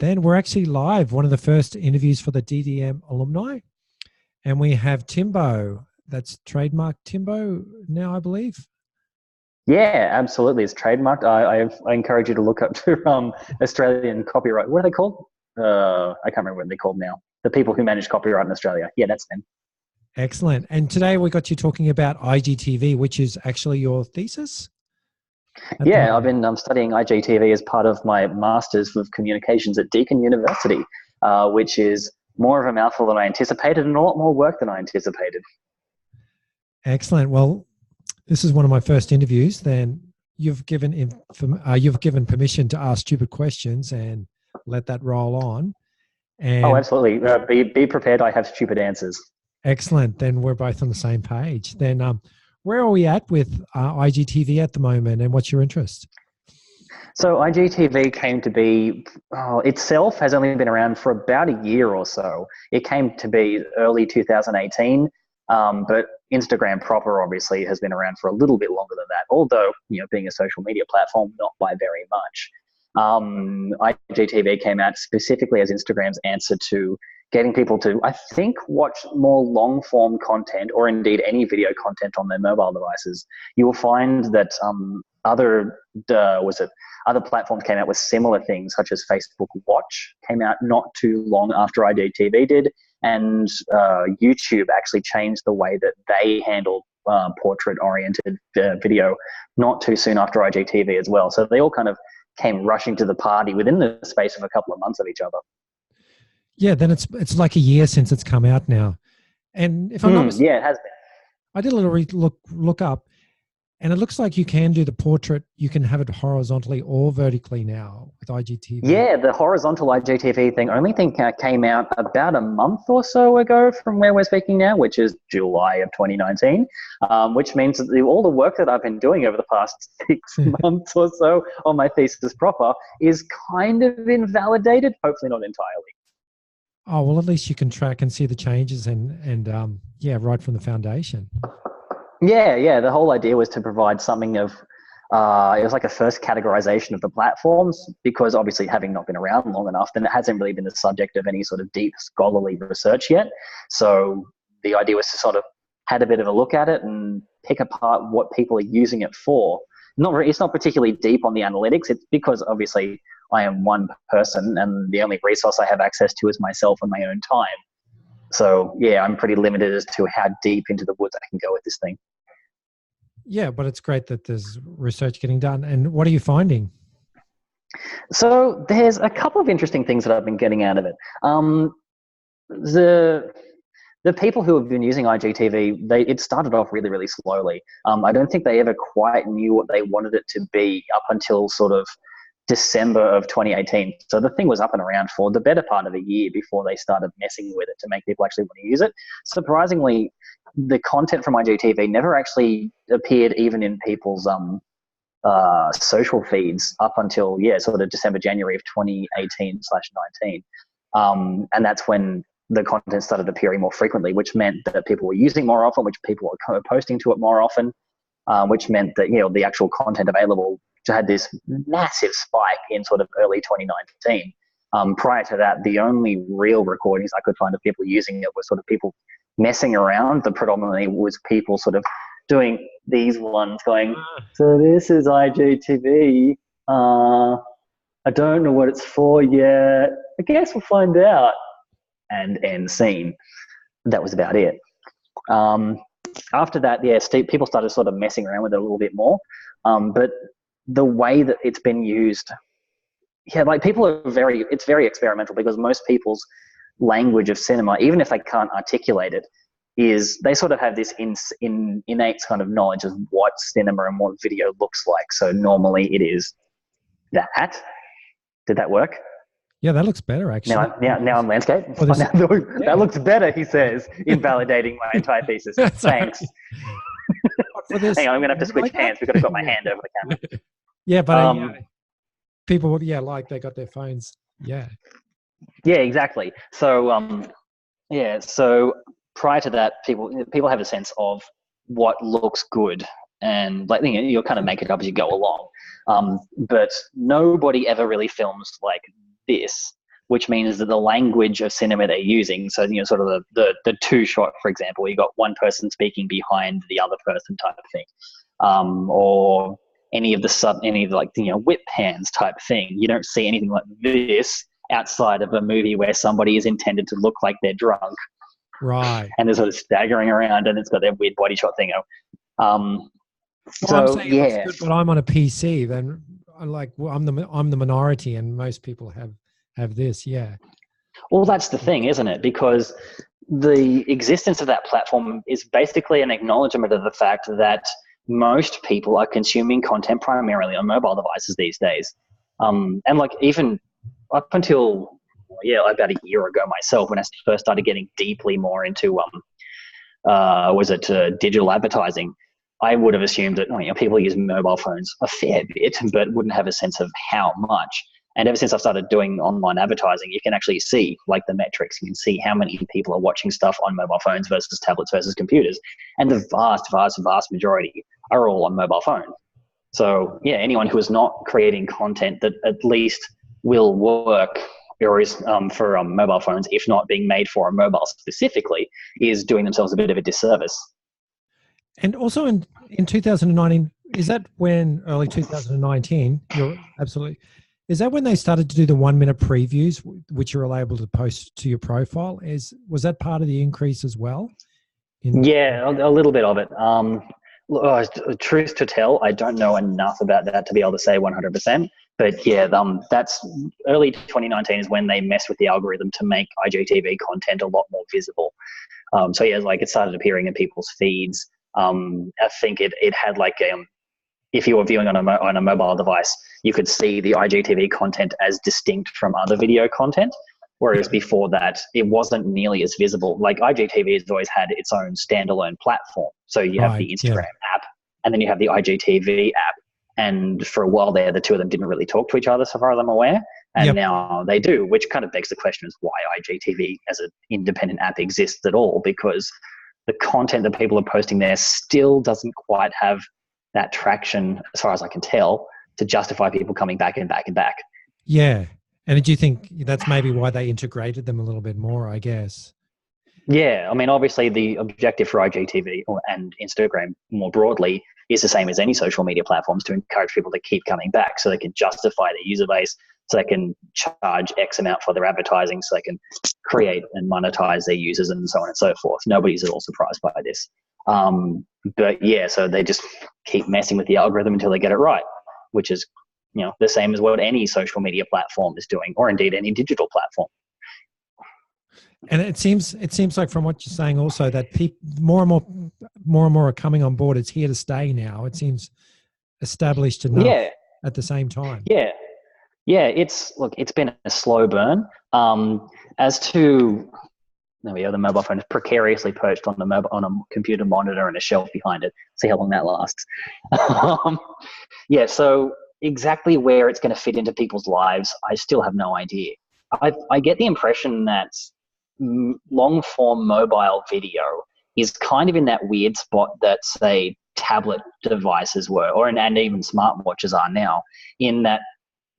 Then we're actually live, one of the first interviews for the DDM alumni. And we have TIMBO. That's trademark TIMBO now, I believe. Yeah, absolutely. It's trademarked. I encourage you to look up to Australian copyright. What are they called? I can't remember what they're called now. The people who manage copyright in Australia. Yeah, that's them. Excellent. And today we got you talking about IGTV, which is actually your thesis? Yeah, I've been studying IGTV as part of my Masters of Communications at Deakin University, which is more of a mouthful than I anticipated and a lot more work than I anticipated. Excellent. Well, this is one of my first interviews. Then you've given permission to ask stupid questions and let that roll on. And oh, absolutely. Be prepared. I have stupid answers. Excellent. Then we're both on the same page. Then where are we at with IGTV at the moment, and what's your interest? So IGTV came to be, itself has only been around for about a year or so. It came to be early 2018, but Instagram proper obviously has been around for a little bit longer than that, although, being a social media platform, not by very much. IGTV came out specifically as Instagram's answer to getting people to, I think, watch more long-form content, or indeed any video content on their mobile devices. You will find that other platforms came out with similar things, such as Facebook Watch came out not too long after IGTV did, and YouTube actually changed the way that they handle portrait-oriented video not too soon after IGTV as well. So they all kind of came rushing to the party within the space of a couple of months of each other. Yeah, then it's like a year since it's come out now. And if I'm not mistaken, yeah, it has been. I did a little look up, and it looks like you can do the portrait. You can have it horizontally or vertically now with IGTV. Yeah, the horizontal IGTV thing only came out about a month or so ago from where we're speaking now, which is July of 2019, which means that all the work that I've been doing over the past 6 months or so on my thesis proper is kind of invalidated, hopefully not entirely. Oh, well, at least you can track and see the changes and right from the foundation. Yeah. The whole idea was to provide something of, it was like a first categorization of the platforms, because obviously having not been around long enough, then it hasn't really been the subject of any sort of deep scholarly research yet. So the idea was to sort of had a bit of a look at it and pick apart what people are using it for. It's not particularly deep on the analytics. It's because obviously I am one person and the only resource I have access to is myself and my own time. So yeah, I'm pretty limited as to how deep into the woods I can go with this thing. Yeah, but it's great that there's research getting done. And what are you finding? So there's a couple of interesting things that I've been getting out of it. The people who have been using IGTV, it started off really, really slowly. I don't think they ever quite knew what they wanted it to be up until sort of December of 2018. So the thing was up and around for the better part of a year before they started messing with it to make people actually want to use it. Surprisingly, the content from IGTV never actually appeared even in people's social feeds up until, sort of December, January of 2018/19. And that's when the content started appearing more frequently, which meant that people were using more often, which people were kind of posting to it more often, which meant that, the actual content available had this massive spike in sort of early 2019. Prior to that, the only real recordings I could find of people using it were sort of people messing around. The predominantly was people sort of doing these ones going, so this is IGTV. I don't know what it's for yet. I guess we'll find out. And end scene. That was about it. After that, people started sort of messing around with it a little bit more. But the way that it's been used, people are it's very experimental, because most people's language of cinema, even if they can't articulate it, is they sort of have this innate kind of knowledge of what cinema and what video looks like. So normally it is that. Did that work? Yeah, that looks better, actually. Now I'm landscape. That looks better, he says, invalidating my entire thesis. Thanks. Hang on, I'm going to have to switch hands because I've got my hand over the camera. Yeah, but people, like they got their phones. Yeah. Yeah, exactly. So, so prior to that, people have a sense of what looks good, and you'll kind of make it up as you go along. But nobody ever really films like this. which means that the language of cinema they're using, so sort of the two shot, for example, you got one person speaking behind the other person type of thing, or any of the whip hands type thing. You don't see anything like this outside of a movie where somebody is intended to look like they're drunk, right? And they're sort of staggering around, and it's got their weird body shot thing. Well, I'm So saying it looks yeah, good, but I'm on a PC. Then, I'm the minority, and most people have this. Yeah. well, that's the thing, isn't it? Because the existence of that platform is basically an acknowledgement of the fact that most people are consuming content primarily on mobile devices these days. And like even up until about a year ago myself, when I first started getting deeply more into digital advertising, I would have assumed that people use mobile phones a fair bit, but wouldn't have a sense of how much. And ever since I started doing online advertising, you can actually see like the metrics. You can see how many people are watching stuff on mobile phones versus tablets versus computers. And the vast majority are all on mobile phone. So yeah, anyone who is not creating content that at least will work or is for mobile phones, if not being made for a mobile specifically, is doing themselves a bit of a disservice. And also in 2019, is that when early 2019? You're absolutely. Is that when they started to do the 1 minute previews, which you're able to post to your profile? Was that part of the increase as well? Yeah, a little bit of it. Truth to tell, I don't know enough about that to be able to say 100%. But yeah, that's early 2019 is when they messed with the algorithm to make IGTV content a lot more visible. So yeah, like it started appearing in people's feeds. I think it had like if you were viewing on a mobile device, you could see the IGTV content as distinct from other video content. Whereas before that, it wasn't nearly as visible. Like IGTV has always had its own standalone platform. So you have the Instagram app, and then you have the IGTV app. And for a while there, the two of them didn't really talk to each other, so far as I'm aware. And now they do, which kind of begs the question is why IGTV as an independent app exists at all, because the content that people are posting there still doesn't quite have that traction, as far as I can tell, to justify people coming back and back and back. Yeah. And do you think that's maybe why they integrated them a little bit more, I guess? Yeah. I mean, obviously the objective for IGTV and Instagram more broadly is the same as any social media platforms, to encourage people to keep coming back so they can justify their user base, so they can charge X amount for their advertising, so they can create and monetize their users and so on and so forth. Nobody's at all surprised by this. But yeah, so they just keep messing with the algorithm until they get it right, which is, the same as what any social media platform is doing, or indeed any digital platform. And it seems like from what you're saying also that more and more are coming on board. It's here to stay now. It seems established enough at the same time. Yeah. Yeah. It's been a slow burn. As to, there we go, the mobile phone is precariously perched on a computer monitor and a shelf behind it. See how long that lasts. So exactly where it's going to fit into people's lives, I still have no idea. I get the impression that long form mobile video is kind of in that weird spot that, say, tablet devices were, and even smartwatches are now, in that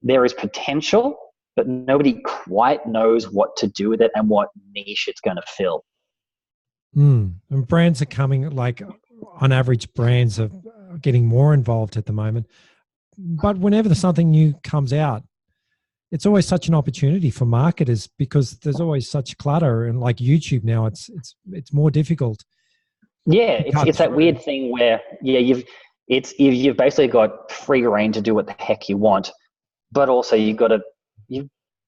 there is potential, but nobody quite knows what to do with it and what niche it's going to fill. And brands are coming, like on average, brands are getting more involved at the moment. But whenever something new comes out, it's always such an opportunity for marketers, because there's always such clutter, and like YouTube now, it's more difficult. Yeah, it's that weird thing where you've basically got free reign to do what the heck you want, but also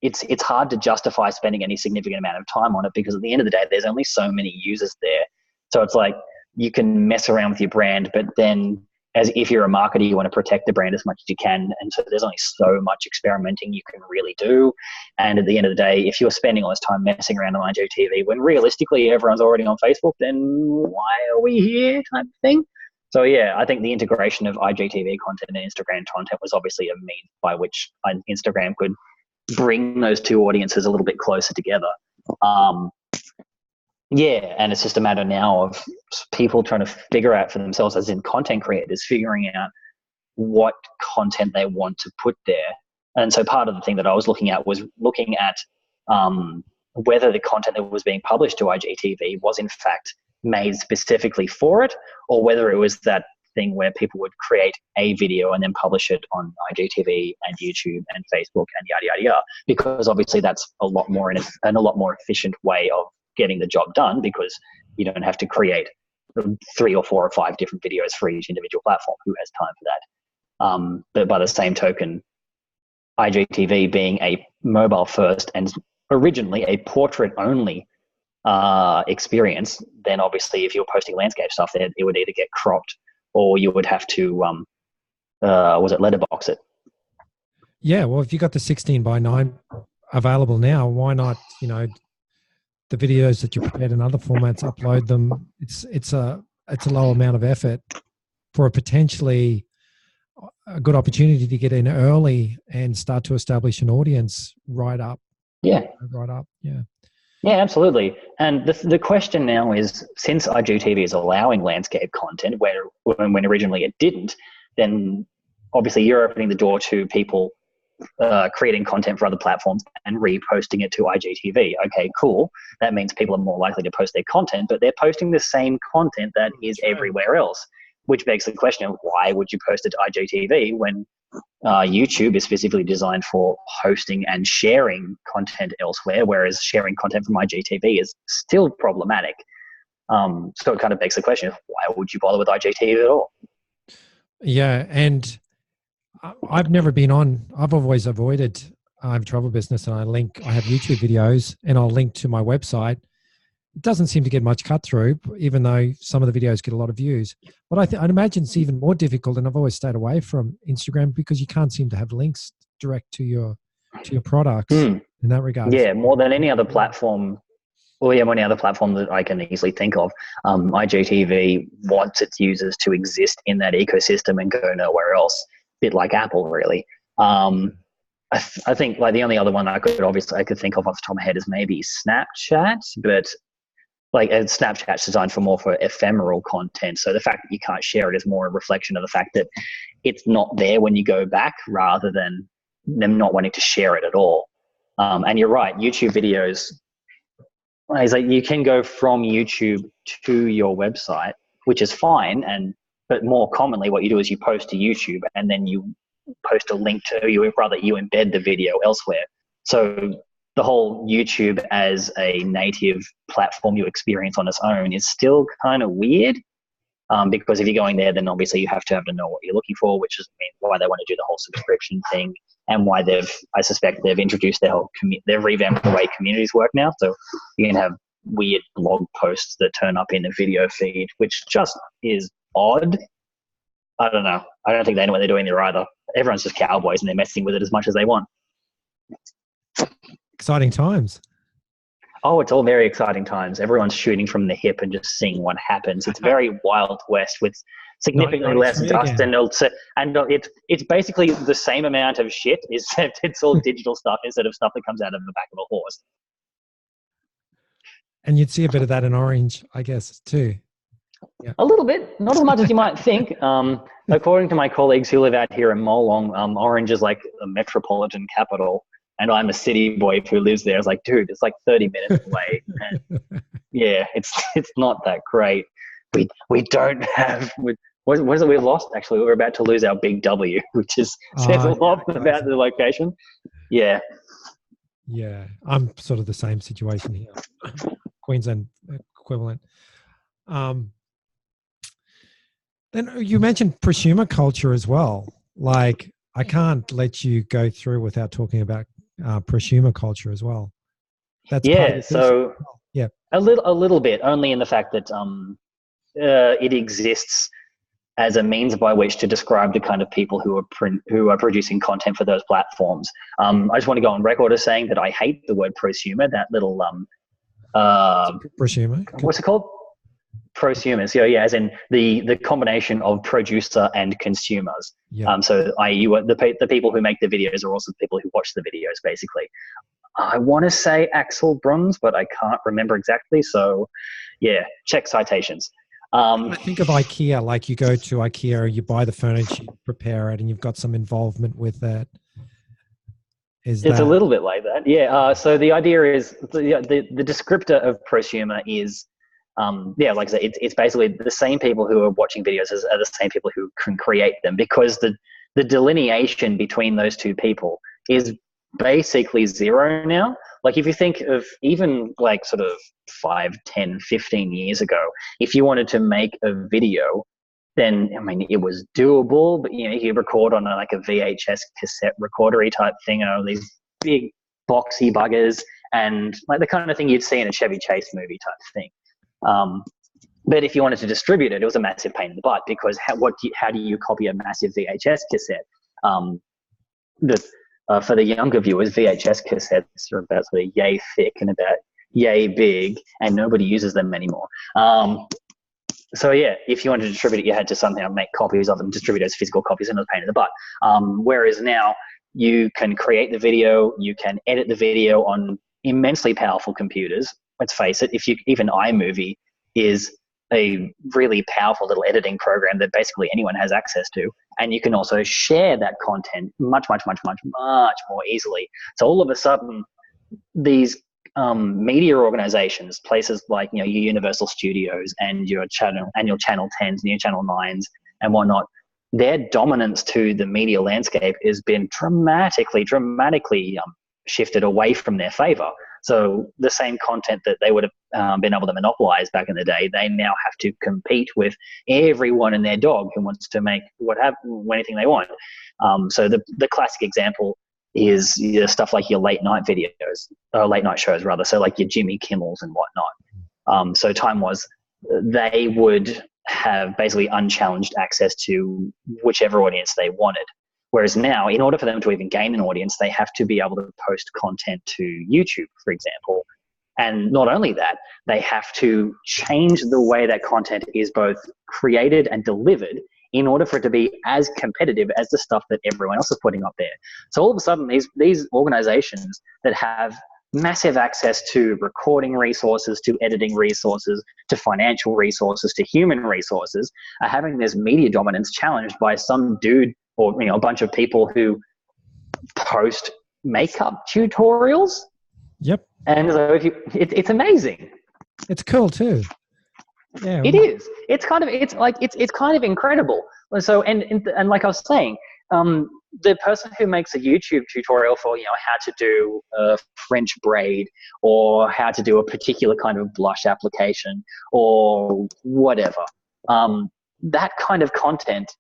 it's hard to justify spending any significant amount of time on it, because at the end of the day, there's only so many users there. So it's like you can mess around with your brand, but then as if you're a marketer, you want to protect the brand as much as you can. And so there's only so much experimenting you can really do. And at the end of the day, if you're spending all this time messing around on IGTV, when realistically everyone's already on Facebook, then why are we here type of thing? So yeah, I think the integration of IGTV content and Instagram content was obviously a means by which Instagram could bring those two audiences a little bit closer together. And it's just a matter now of people trying to figure out for themselves, as in content creators, figuring out what content they want to put there. And so part of the thing that I was looking at was looking at whether the content that was being published to IGTV was in fact made specifically for it, or whether it was that thing where people would create a video and then publish it on IGTV and YouTube and Facebook and yada yada yada. Because obviously that's a lot more a lot more efficient way of getting the job done, because you don't have to create 3 or 4 or 5 different videos for each individual platform. Who has time for that? But by the same token, IGTV being a mobile first and originally a portrait only experience, then obviously if you're posting landscape stuff there, it would either get cropped or you would have to letterbox it. Yeah, well, if you got the 16:9 available now, why not, the videos that you prepared in other formats, upload them. It's a low amount of effort for a potentially a good opportunity to get in early and start to establish an audience right up. Yeah. Right up. Yeah. Yeah, absolutely. And the question now is, since IGTV is allowing landscape content when originally it didn't, then obviously you're opening the door to people creating content for other platforms and reposting it to IGTV. Okay, cool. That means people are more likely to post their content, but they're posting the same content that is everywhere else, which begs the question of why would you post it to IGTV when YouTube is specifically designed for hosting and sharing content elsewhere, whereas sharing content from IGTV is still problematic. So it kind of begs the question of why would you bother with IGTV at all? Yeah, and I've never been on. I've always avoided. I have a travel business, and I have YouTube videos, and I'll link to my website. It doesn't seem to get much cut through, even though some of the videos get a lot of views. But I'd imagine it's even more difficult, and I've always stayed away from Instagram because you can't seem to have links direct to your products in that regard. Yeah, more than any other platform. Well, yeah, any other platform that I can easily think of. IGTV wants its users to exist in that ecosystem and go nowhere else. A bit like Apple, really. I think like the only other one I could think of off the top of my head is maybe Snapchat, but like Snapchat's designed for more for ephemeral content. So the fact that you can't share it is more a reflection of the fact that it's not there when you go back, rather than them not wanting to share it at all. And you're right, YouTube videos, it's like you can go from YouTube to your website, which is fine. But more commonly what you do is you post to YouTube and then you post a link to you embed the video elsewhere. So the whole YouTube as a native platform you experience on its own is still kind of weird, because if you're going there, then obviously you have to know what you're looking for, which is why they want to do the whole subscription thing, and why I suspect they've introduced they've revamped the way communities work now. So you can have weird blog posts that turn up in the video feed, which just is odd. I don't know. I don't think they know what they're doing there either. Everyone's just cowboys and they're messing with it as much as they want. Exciting times. Oh, it's all very exciting times. Everyone's shooting from the hip and just seeing what happens. It's very Wild West with significantly less dust and it's basically the same amount of shit, except it's all digital stuff instead of stuff that comes out of the back of a horse. And you'd see a bit of that in Orange, I guess, too. Yeah. A little bit, not as much as you might think. According to my colleagues who live out here in Molong, Orange is like a metropolitan capital, and I'm a city boy who lives there. It's like, dude, it's like 30 minutes away. And yeah, it's not that great. We don't have. What is it we've lost? Actually, we're about to lose our big W, which says a lot about the location. Yeah. Yeah, I'm sort of the same situation here. Queensland equivalent. Then you mentioned prosumer culture as well. Like, I can't let you go through without talking about prosumer culture as well. That's so yeah, a little bit, only in the fact that it exists as a means by which to describe the kind of people who are producing content for those platforms. I just want to go on record as saying that I hate the word prosumer. That little prosumer. What's it called? Prosumers, yeah, as in the combination of producer and consumers. Yeah. So the people who make the videos are also the people who watch the videos, basically. I want to say Axel Bruns, but I can't remember exactly. So, yeah, check citations. I think of IKEA, like you go to IKEA, you buy the furniture, you prepare it, and you've got some involvement with that. Is It's a that little bit like that, yeah. So the idea is the descriptor of prosumer is, like I said, it's basically the same people who are watching videos are the same people who can create them, because the delineation between those two people is basically zero now. Like if you think of even like sort of 5, 10, 15 years ago, if you wanted to make a video, then I mean it was doable, but you record on like a VHS cassette recordery type thing, these big boxy buggers, and like the kind of thing you'd see in a Chevy Chase movie type thing. But if you wanted to distribute it, it was a massive pain in the butt, because how do you copy a massive VHS cassette? For the younger viewers, VHS cassettes are about sort of yay thick and about yay big, and nobody uses them anymore. So yeah, if you wanted to distribute it, you had to somehow make copies of them, distribute as physical copies, and it was a pain in the butt. Whereas now you can create the video, you can edit the video on immensely powerful computers. Let's face it, even iMovie is a really powerful little editing program that basically anyone has access to. And you can also share that content much, much, much, much, much more easily. So all of a sudden, these media organizations, places like your Universal Studios and your Channel 10s and your Channel 9s and whatnot, their dominance to the media landscape has been dramatically shifted away from their favor. So the same content that they would have been able to monopolize back in the day, they now have to compete with everyone and their dog who wants to make anything they want. So the classic example is stuff like your late night shows rather. So like your Jimmy Kimmels and whatnot. So time was, they would have basically unchallenged access to whichever audience they wanted. Whereas now, in order for them to even gain an audience, they have to be able to post content to YouTube, for example. And not only that, they have to change the way that content is both created and delivered in order for it to be as competitive as the stuff that everyone else is putting up there. So all of a sudden, these organizations that have massive access to recording resources, to editing resources, to financial resources, to human resources, are having this media dominance challenged by some dude or a bunch of people who post makeup tutorials. Yep. And so it's amazing. It's cool too. Yeah, it is. It's kind of incredible. So and like I was saying, the person who makes a YouTube tutorial for how to do a French braid, or how to do a particular kind of blush application, or whatever, that kind of content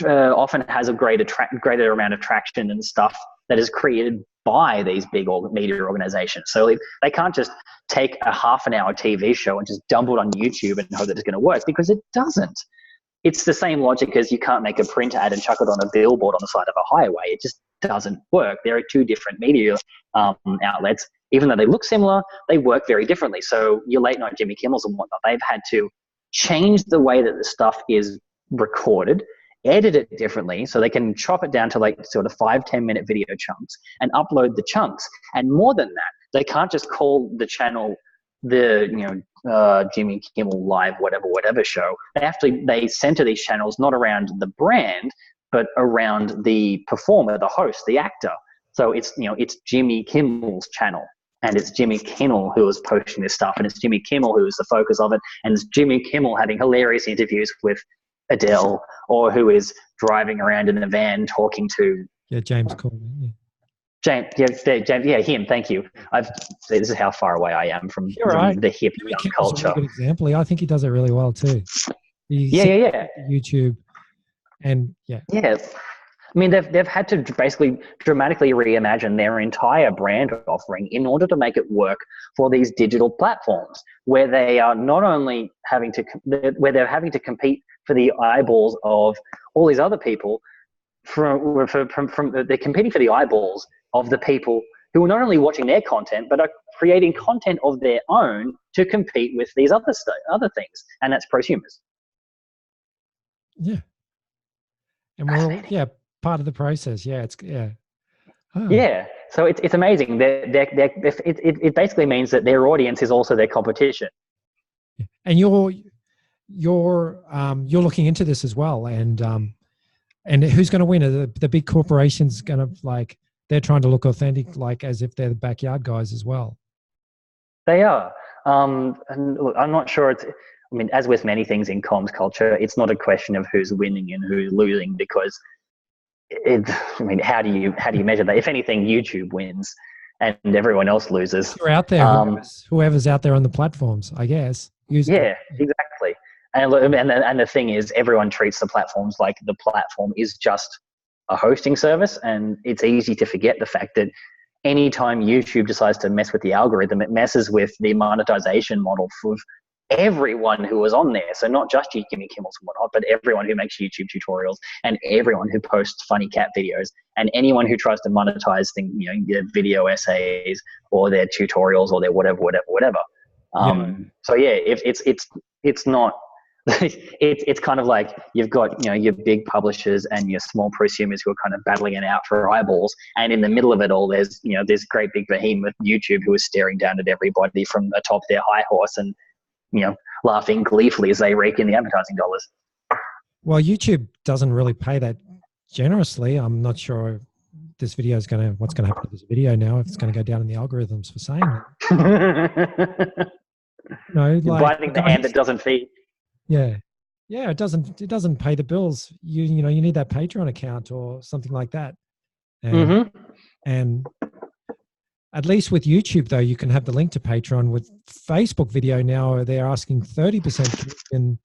often has a greater amount of traction and stuff that is created by these big media organizations. So they can't just take a half an hour TV show and just dump it on YouTube and hope that it's going to work, because it doesn't. It's the same logic as you can't make a print ad and chuck it on a billboard on the side of a highway. It just doesn't work. There are two different media outlets. Even though they look similar, they work very differently. So your late night Jimmy Kimmels and whatnot, they've had to change the way that the stuff is recorded, edit it differently so they can chop it down to like sort of 5-10 minute video chunks and upload the chunks. And more than that, they can't just call the channel Jimmy Kimmel Live whatever show. They center these channels not around the brand, but around the performer, the host, the actor. So it's Jimmy Kimmel's channel, and it's Jimmy Kimmel who is posting this stuff, and it's Jimmy Kimmel who is the focus of it, and it's Jimmy Kimmel having hilarious interviews with Adele, or who is driving around in a van talking to James Corden. Yeah. James, him. Thank you. This is how far away I am from the hip young culture. A really good example. I think he does it really well too. YouTube, and yeah. I mean, they've had to basically dramatically reimagine their entire brand offering in order to make it work for these digital platforms, where they are not only having to compete for the eyeballs of all these other people. They're competing for the eyeballs of the people who are not only watching their content, but are creating content of their own to compete with these other things, and that's prosumers. Yeah, and we're part of the process. Yeah, Yeah. So it's amazing. It basically means that their audience is also their competition. And you're looking into this as well, and who's going to win? Are the big corporations going to they're trying to look authentic, like as if they're the backyard guys as well. They are. And look, I'm not sure I mean, as with many things in comms culture, it's not a question of who's winning and who's losing, because I mean, how do you measure that? If anything, YouTube wins and everyone else loses. You're out there, whoever's out there on the platforms, I guess. Yeah, exactly. And the thing is, everyone treats the platforms like the platform is just a hosting service, and it's easy to forget the fact that anytime YouTube decides to mess with the algorithm, it messes with the monetization model for everyone who was on there. So not just Jimmy Kimmels and whatnot, but everyone who makes YouTube tutorials and everyone who posts funny cat videos and anyone who tries to monetize things, their video essays or their tutorials or their whatever. So yeah, if it's not, it's kind of like you've got your big publishers and your small prosumers who are kind of battling it out for eyeballs, and in the middle of it all, there's this great big behemoth YouTube who is staring down at everybody from atop their high horse and laughing gleefully as they rake in the advertising dollars. Well, YouTube doesn't really pay that generously. I'm not sure this video is what's going to happen to this video now, if it's going to go down in the algorithms for saying that. Biting the hand that doesn't feed. Yeah. It doesn't pay the bills. You need that Patreon account or something like that. And at least with YouTube, though, you can have the link to Patreon. With Facebook video now, they're asking 30% commission.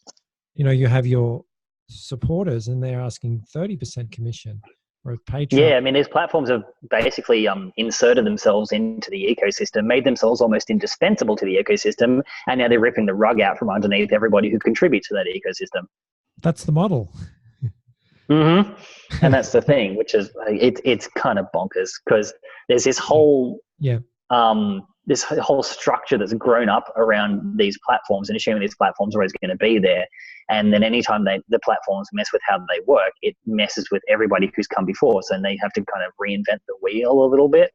You have your supporters and they're asking 30% commission. Or Patreon. Yeah, I mean, these platforms have basically inserted themselves into the ecosystem, made themselves almost indispensable to the ecosystem, and now they're ripping the rug out from underneath everybody who contributes to that ecosystem. That's the model. And that's the thing, which is it's kind of bonkers, because there's this whole this whole structure that's grown up around these platforms, and assuming these platforms are always going to be there. And then anytime the platforms mess with how they work, it messes with everybody who's come before. So they have to kind of reinvent the wheel a little bit,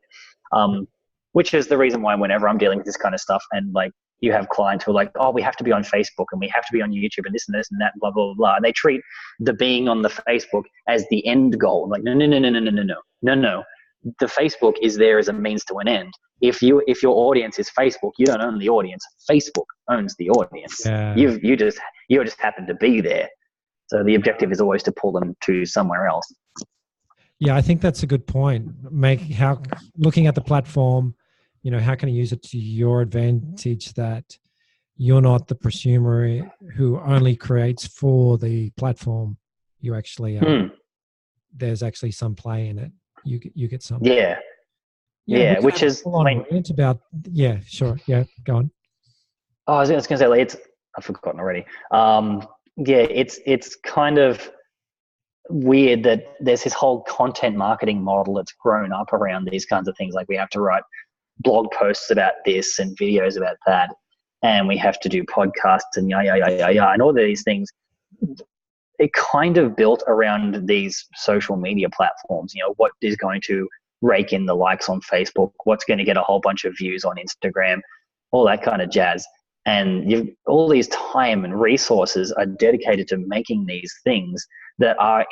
which is the reason why whenever I'm dealing with this kind of stuff, and like you have clients who are like, oh, we have to be on Facebook and we have to be on YouTube and this and this and that, blah, blah, blah. And they treat the being on the Facebook as the end goal. Like, no. The Facebook is there as a means to an end. If your audience is Facebook, you don't own the audience. Facebook owns the audience. Yeah. You just happen to be there. So the objective is always to pull them to somewhere else. Yeah, I think that's a good point. Looking at the platform, how can you use it to your advantage, that you're not the prosumer who only creates for the platform. You actually there's actually some play in it. You get some. Yeah, which is it's about sure. Yeah, go on. Oh, I was going to say, like, I've forgotten already. It's kind of weird that there's this whole content marketing model that's grown up around these kinds of things. Like, we have to write blog posts about this and videos about that, and we have to do podcasts and and all these things. It kind of built around these social media platforms. What is going to rake in the likes on Facebook, what's going to get a whole bunch of views on Instagram, all that kind of jazz. And all these time and resources are dedicated to making these things that are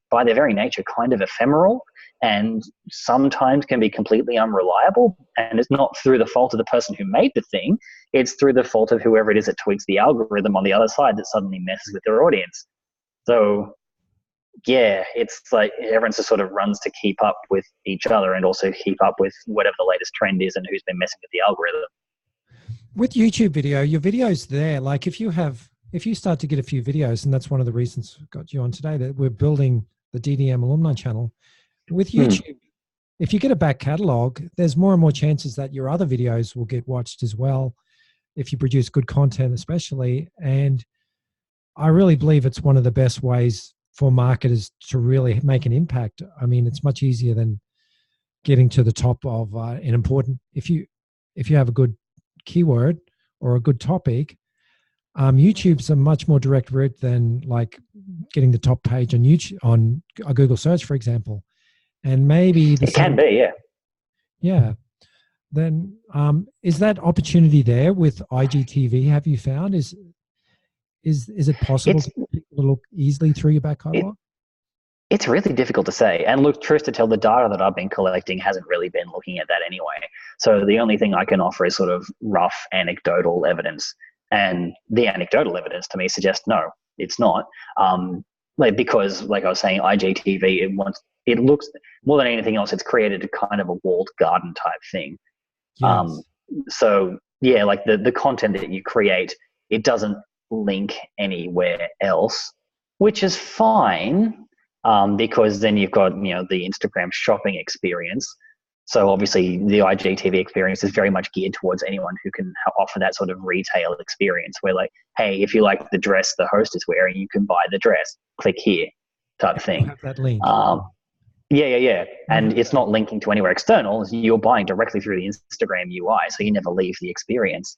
by their very nature kind of ephemeral, and sometimes can be completely unreliable. And it's not through the fault of the person who made the thing, it's through the fault of whoever it is that tweaks the algorithm on the other side that suddenly messes with their audience. So yeah, it's like everyone just sort of runs to keep up with each other and also keep up with whatever the latest trend is and who's been messing with the algorithm. With YouTube video, your videos there, like if you start to get a few videos, and that's one of the reasons I got you on today, that we're building the DDM alumni channel. With YouTube, if you get a back catalog, there's more and more chances that your other videos will get watched as well, if you produce good content especially. And I really believe it's one of the best ways for marketers to really make an impact. I mean, it's much easier than getting to the top of an important, if you have a good keyword or a good topic, YouTube's a much more direct route than like getting the top page on YouTube, on a Google search, for example. And maybe it can be, yeah. Then is that opportunity there with IGTV? Have you found is it possible to look easily through your back catalog? It's really difficult to say. And look, truth to tell, the data that I've been collecting hasn't really been looking at that anyway. So the only thing I can offer is sort of rough anecdotal evidence. And the anecdotal evidence to me suggests no, it's not. Because, like I was saying, IGTV, it looks more than anything else, it's created a kind of a walled garden type thing. Yes. So yeah, like the content that you create, it doesn't link anywhere else, which is fine, because then you've got, the Instagram shopping experience. So obviously the IGTV experience is very much geared towards anyone who can offer that sort of retail experience where, like, hey, if you like the dress the host is wearing, you can buy the dress, click here type We'll thing. have that link. Yeah. And it's not linking to anywhere external. You're buying directly through the Instagram UI, so you never leave the experience.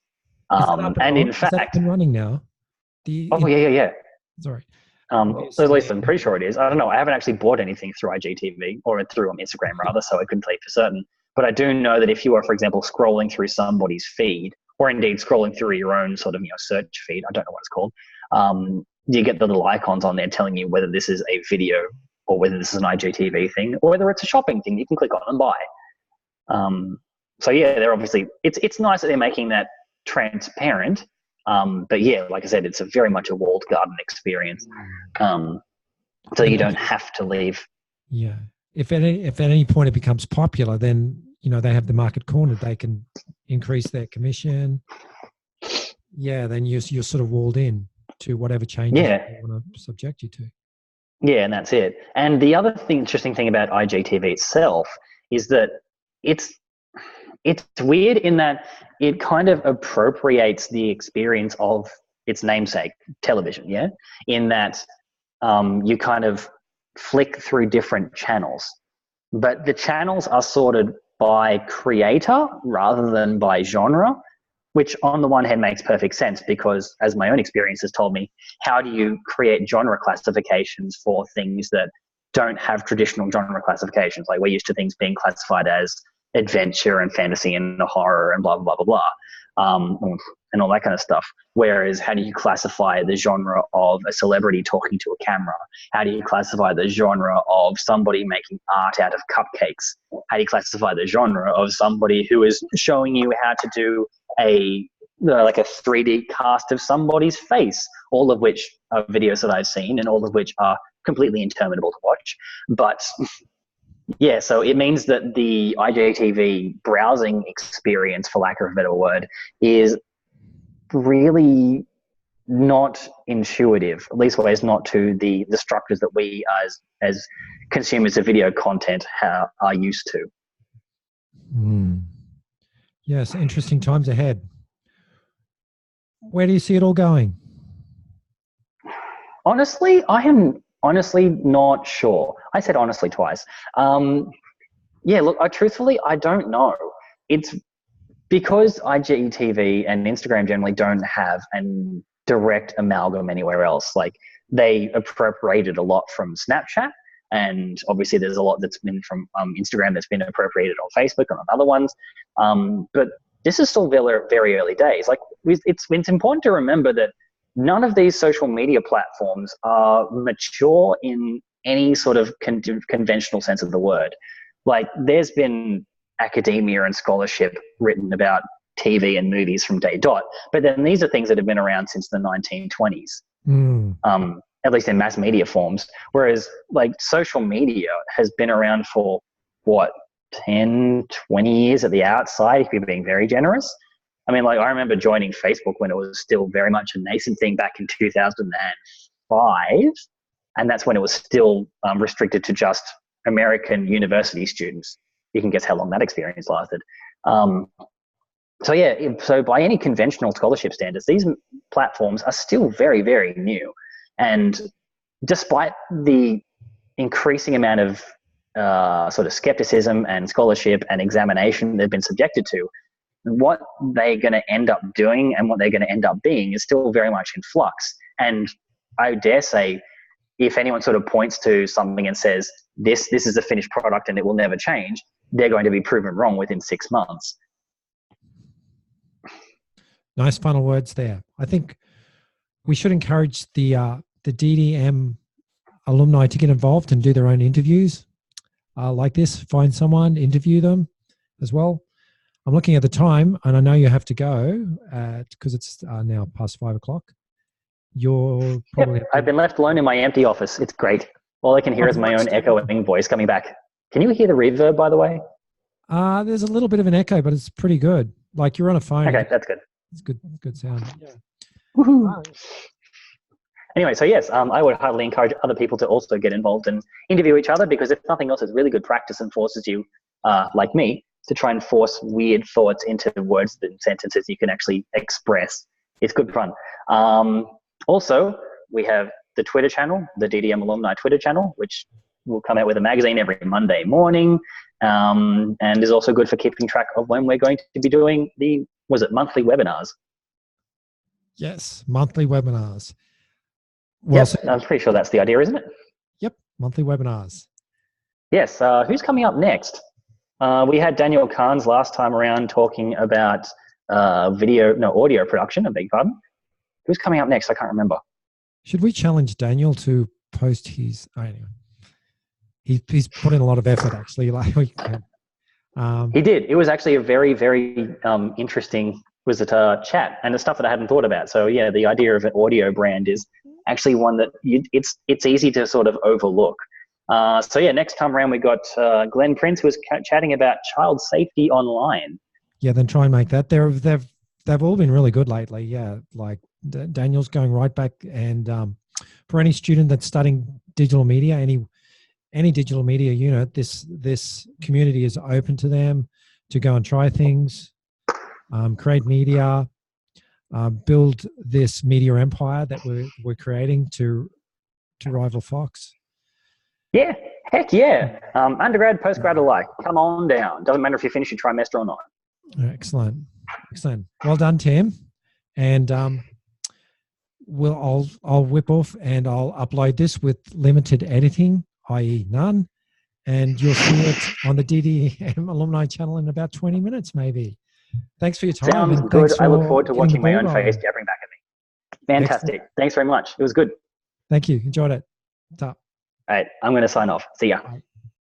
Is that up and And on? in Is that up fact, and running now? yeah. Sorry. At least I'm pretty sure it is. I don't know. I haven't actually bought anything through IGTV or through Instagram rather, so I couldn't tell you for certain. But I do know that if you are, for example, scrolling through somebody's feed, or indeed scrolling through your own sort of search feed, I don't know what it's called, you get the little icons on there telling you whether this is a video or whether this is an IGTV thing or whether it's a shopping thing you can click on and buy. So yeah, they're obviously it's nice that they're making that transparent. But yeah, like I said, it's a very much a walled garden experience. So you don't have to leave. Yeah. If at any point it becomes popular, then they have the market cornered. They can increase their commission. Yeah, then you're sort of walled in to whatever changes they want to subject you to. Yeah, and that's it. And the other interesting thing about IGTV itself is that it's weird in that it kind of appropriates the experience of its namesake, television, yeah? In that you kind of flick through different channels, but the channels are sorted by creator rather than by genre, which on the one hand makes perfect sense because, as my own experience has told me, how do you create genre classifications for things that don't have traditional genre classifications? Like, we're used to things being classified as adventure and fantasy and horror and blah, blah, blah, blah, blah, and all that kind of stuff. Whereas, how do you classify the genre of a celebrity talking to a camera? How do you classify the genre of somebody making art out of cupcakes? How do you classify the genre of somebody who is showing you how to do like a 3D cast of somebody's face? All of which are videos that I've seen and all of which are completely interminable to watch. But yeah, so it means that the IGTV browsing experience, for lack of a better word, is really not intuitive, at least ways not to the structures that we as consumers of video content are used to. Yes, interesting times ahead. Where do you see it all going? Honestly, I am not sure. I said honestly twice. Yeah, look, truthfully, I don't know. It's because IGTV and Instagram generally don't have a direct amalgam anywhere else. Like, they appropriated a lot from Snapchat, and obviously there's a lot that's been from Instagram that's been appropriated on Facebook and on other ones. But this is still very, very early days. Like, it's important to remember that none of these social media platforms are mature in any sort of conventional sense of the word. Like, there's been academia and scholarship written about TV and movies from day dot, but then these are things that have been around since the 1920s, at least in mass media forms. Whereas, like, social media has been around for, what, 10, 20 years at the outside, if you're being very generous. I mean, like, I remember joining Facebook when it was still very much a nascent thing back in 2005, and that's when it was still restricted to just American university students. You can guess how long that experience lasted. So yeah, so by any conventional scholarship standards, these platforms are still very, very new. And despite the increasing amount of sort of skepticism and scholarship and examination they've been subjected to, what they're going to end up doing and what they're going to end up being is still very much in flux. And I dare say, if anyone sort of points to something and says, this is a finished product and it will never change, they're going to be proven wrong within 6 months. Nice final words there. I think we should encourage the DDM alumni to get involved and do their own interviews like this. Find someone, interview them as well. I'm looking at the time, and I know you have to go because it's now past 5 o'clock. You're probably... I've been left alone in my empty office. It's great. All I can hear is my own echoing voice coming back. Can you hear the reverb, by the way? There's a little bit of an echo, but it's pretty good. Like you're on a phone. Okay, that's good. It's good sound. Yeah. Woohoo. Anyway, so yes, I would highly encourage other people to also get involved and interview each other, because if nothing else, it's really good practice and forces you, like me, to try and force weird thoughts into words and sentences you can actually express. It's good fun. Also, we have the Twitter channel, the DDM Alumni Twitter channel, which will come out with a magazine every Monday morning, and is also good for keeping track of when we're going to be doing the, monthly webinars? Yes, monthly webinars. Well, yes, I'm pretty sure that's the idea, isn't it? Yep, monthly webinars. Yes, who's coming up next? We had Daniel Kahns last time around talking about audio production, I beg your pardon. Who's coming up next? I can't remember. Should we challenge Daniel to post his... Oh, anyway. He's put in a lot of effort, actually. He did. It was actually a very, very interesting chat, and the stuff that I hadn't thought about. So yeah, the idea of an audio brand is actually one that it's easy to sort of overlook. So yeah, next time around we got Glenn Prince, who was chatting about child safety online. Yeah, then try and make that. They've all been really good lately. Yeah, like Daniel's going right back, and for any student that's studying digital media, any digital media unit, this community is open to them to go and try things, create media, build this media empire that we're creating to rival Fox. Yeah, heck yeah. Undergrad, postgrad alike. Come on down. Doesn't matter if you finish your trimester or not. Excellent. Well done, Tim. And I'll whip off and I'll upload this with limited editing, i.e. none. And you'll see it on the DDM alumni channel in about 20 minutes, maybe. Thanks for your time. Sounds good. I look forward to watching my own face jabbering back at me. Fantastic. Excellent. Thanks very much. It was good. Thank you. Enjoyed it. All right. I'm going to sign off. See ya. Bye.